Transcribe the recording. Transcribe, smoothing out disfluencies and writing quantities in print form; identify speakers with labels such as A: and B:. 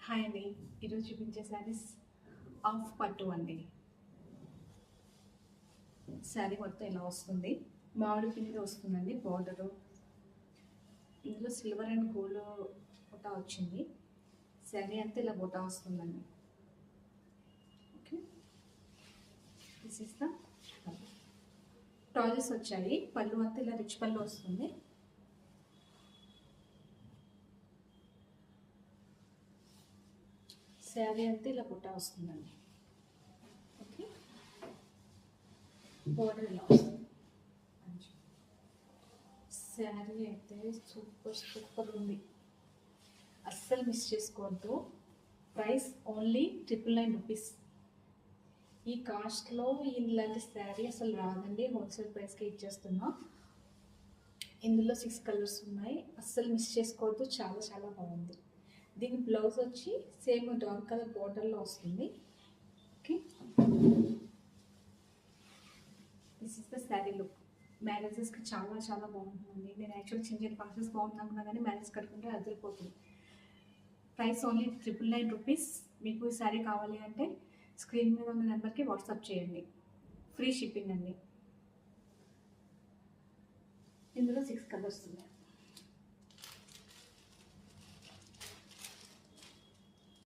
A: Hi అండి. ఈరోజు చూపించే శారీస్ ఆఫ్ పట్టు అండి. శారీ మొత్తం ఇలా వస్తుంది. మామిడి పిండి వస్తుందండి బార్డరు. ఇందులో సిల్వర్ అండ్ గోల్డ్ బుటా వచ్చింది. శారీ అంతా ఇలా బుటా వస్తుందండి. ఓకే, దిస్ ఇస్ ద టాజెస్ వచ్చాయి. పళ్ళు అంతా ఇలా రిచ్ పళ్ళు వస్తుంది. శారీ అంతా ఇలా బుట్ట వస్తుందండి. ఓకే, బోర్డర్ ఇలా వస్తుంది. శారీ అయితే సూపర్ సూపర్ ఉంది, అస్సలు మిస్ చేసుకోవద్దు. Price only 999 rupees. ఈ కాస్ట్లో ఇలాంటి శారీ అసలు రాదండి. హోల్సేల్ ప్రైస్కి ఇచ్చేస్తున్నా. ఇందులో 6 కలర్స్ ఉన్నాయి, అస్సలు మిస్ చేసుకోవద్దు. చాలా చాలా బాగుంది. దీని బ్లౌజ్ వచ్చి సేమ్ డార్క్ కలర్ బార్డర్లో వస్తుంది. Okay, this is the sari look. మ్యారేజెస్కి చాలా చాలా బాగుంటుందండి. నేను యాక్చువల్లీ చిన్న చిన్న ఫంక్షన్స్ బాగుంది అనుకున్నా కానీ మ్యారేజ్ కట్టుకుంటే అదిరిపోతుంది. Price only 999 rupees. మీకు ఈ శారీ కావాలి అంటే స్క్రీన్ మీద ఉన్న నెంబర్కి వాట్సాప్ చేయండి. ఫ్రీ షిప్పింగ్ అండి. ఇందులో 6 కలర్స్ ఉన్నాయి.